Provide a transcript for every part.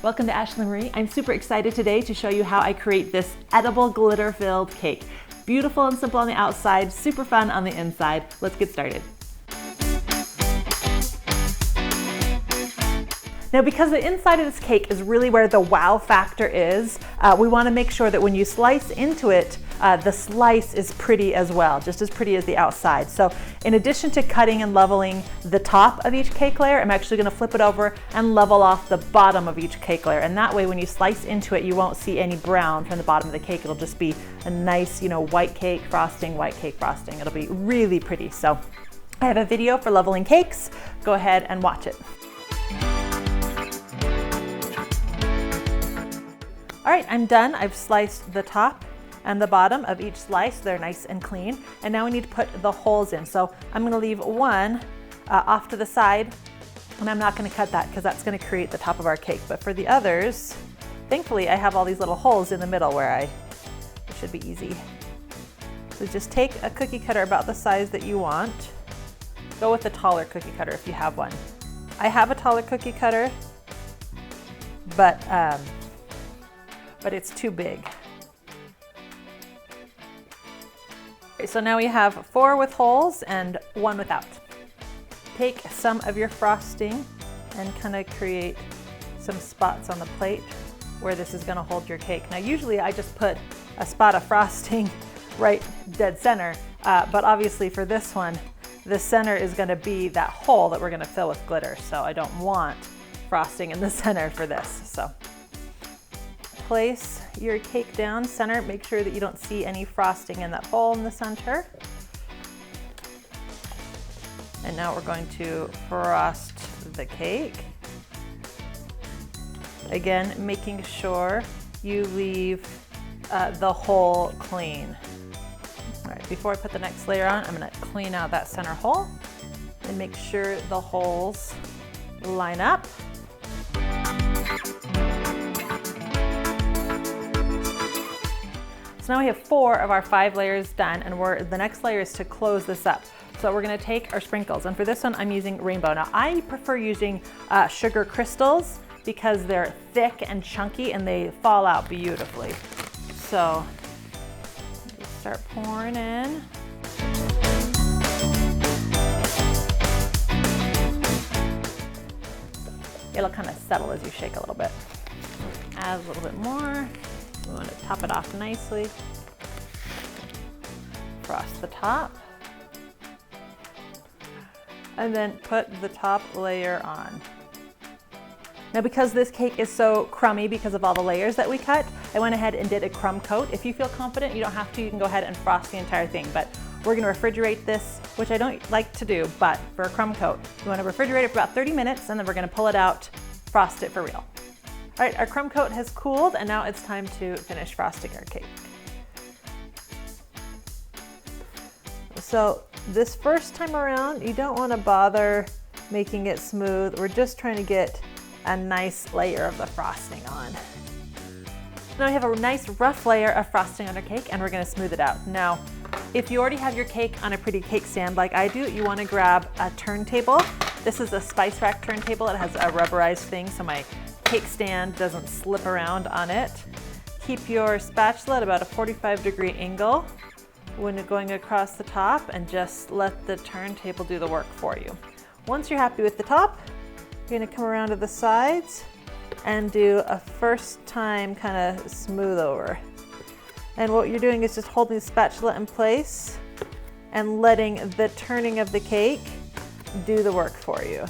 Welcome to ASHLEE Marie. I'm super excited today to show you how I create this edible glitter-filled cake. Beautiful and simple on the outside, super fun on the inside. Let's get started. Now, because the inside of this cake is really where the wow factor is, we want to make sure that when you slice into it, the slice is pretty as well, just as pretty as the outside. So in addition to cutting and leveling the top of each cake layer, I'm actually going to flip it over and level off the bottom of each cake layer. And that way, when you slice into it, you won't see any brown from the bottom of the cake. It'll just be a nice, white cake frosting, white cake frosting. It'll be really pretty. So I have a video for leveling cakes. Go ahead and watch it. All right, I'm done. I've sliced the top and the bottom of each slice. They're nice and clean. And now we need to put the holes in. So I'm gonna leave one off to the side, and I'm not gonna cut that because that's gonna create the top of our cake. But for the others, thankfully I have all these little holes in the middle where it should be easy. So just take a cookie cutter about the size that you want. Go with a taller cookie cutter if you have one. I have a taller cookie cutter, but it's too big. Okay, so now we have 4 with holes and 1 without. Take some of your frosting and kind of create some spots on the plate where this is gonna hold your cake. Now usually I just put a spot of frosting right dead center, but obviously for this one, the center is gonna be that hole that we're gonna fill with glitter. So I don't want frosting in the center for this. So place your cake down center. Make sure that you don't see any frosting in that hole in the center. And now we're going to frost the cake. Again, making sure you leave the hole clean. All right, before I put the next layer on, I'm gonna clean out that center hole and make sure the holes line up. So now we have 4 of our 5 layers done, and the next layer is to close this up. So we're gonna take our sprinkles, and for this one I'm using rainbow. Now I prefer using sugar crystals because they're thick and chunky and they fall out beautifully. So just start pouring in. It'll kind of settle as you shake a little bit. Add a little bit more. We want to top it off nicely. Frost the top. And then put the top layer on. Now because this cake is so crummy because of all the layers that we cut, I went ahead and did a crumb coat. If you feel confident, you don't have to, you can go ahead and frost the entire thing, but we're gonna refrigerate this, which I don't like to do, but for a crumb coat, you wanna refrigerate it for about 30 minutes and then we're gonna pull it out, frost it for real. All right, our crumb coat has cooled and now it's time to finish frosting our cake. So this first time around, you don't want to bother making it smooth. We're just trying to get a nice layer of the frosting on. Now we have a nice rough layer of frosting on our cake and we're going to smooth it out. Now, if you already have your cake on a pretty cake stand like I do, you want to grab a turntable. This is a spice rack turntable. It has a rubberized thing so my cake stand doesn't slip around on it. Keep your spatula at about a 45-degree angle when you're going across the top and just let the turntable do the work for you. Once you're happy with the top, you're gonna come around to the sides and do a first time kind of smooth over. And what you're doing is just holding the spatula in place and letting the turning of the cake do the work for you.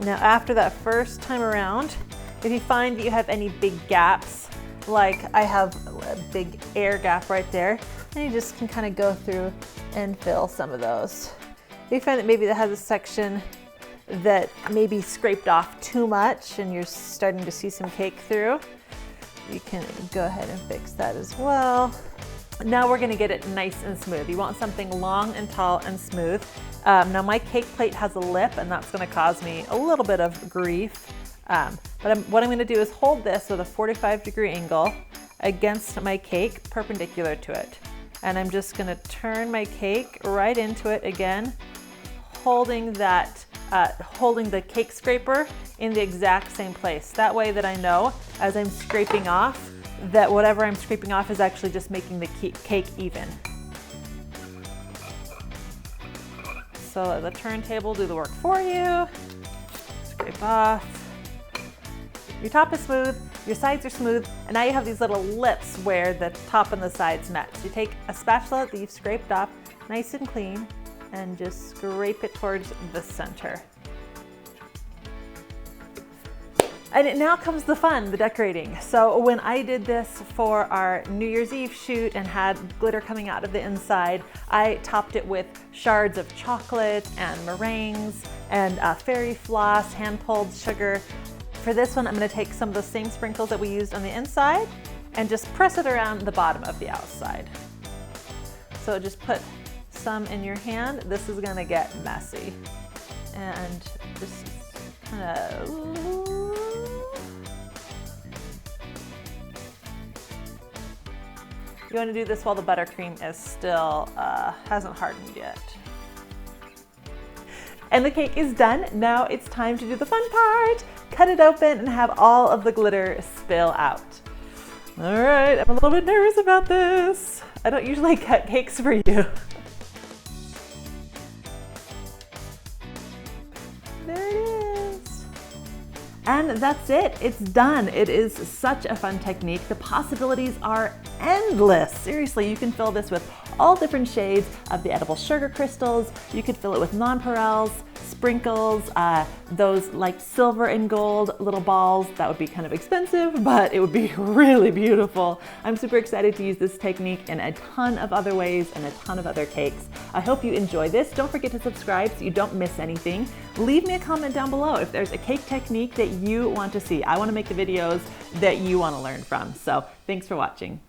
Now after that first time around, if you find that you have any big gaps, like I have a big air gap right there, then you just can kind of go through and fill some of those. If you find that maybe that has a section that maybe scraped off too much and you're starting to see some cake through, you can go ahead and fix that as well. Now we're gonna get it nice and smooth. You want something long and tall and smooth. Now my cake plate has a lip and that's gonna cause me a little bit of grief. But what I'm gonna do is hold this with a 45-degree angle against my cake, perpendicular to it. And I'm just gonna turn my cake right into it again, holding that, holding the cake scraper in the exact same place. That way that I know as I'm scraping off that whatever I'm scraping off is actually just making the cake even. So let the turntable do the work for you. Scrape off. Your top is smooth, your sides are smooth, and now you have these little lips where the top and the sides met. So you take a spatula that you've scraped off, nice and clean, and just scrape it towards the center. And now comes the fun, the decorating. So when I did this for our New Year's Eve shoot and had glitter coming out of the inside, I topped it with shards of chocolate and meringues and fairy floss, hand-pulled sugar. For this one, I'm gonna take some of the same sprinkles that we used on the inside and just press it around the bottom of the outside. So just put some in your hand. This is gonna get messy. And just kind of, you want to do this while the buttercream is still, hasn't hardened yet. And the cake is done. Now it's time to do the fun part. Cut it open and have all of the glitter spill out. All right, I'm a little bit nervous about this. I don't usually cut cakes for you. There it is. And that's it, it's done. It is such a fun technique. The possibilities are endless. Seriously, you can fill this with all different shades of the edible sugar crystals. You could fill it with non-perils, sprinkles, those like silver and gold little balls. That would be kind of expensive, but it would be really beautiful. I'm super excited to use this technique in a ton of other ways and a ton of other cakes. I hope you enjoy this. Don't forget to subscribe so you don't miss anything. Leave me a comment down below if there's a cake technique that you want to see. I want to make the videos that you want to learn from. So thanks for watching.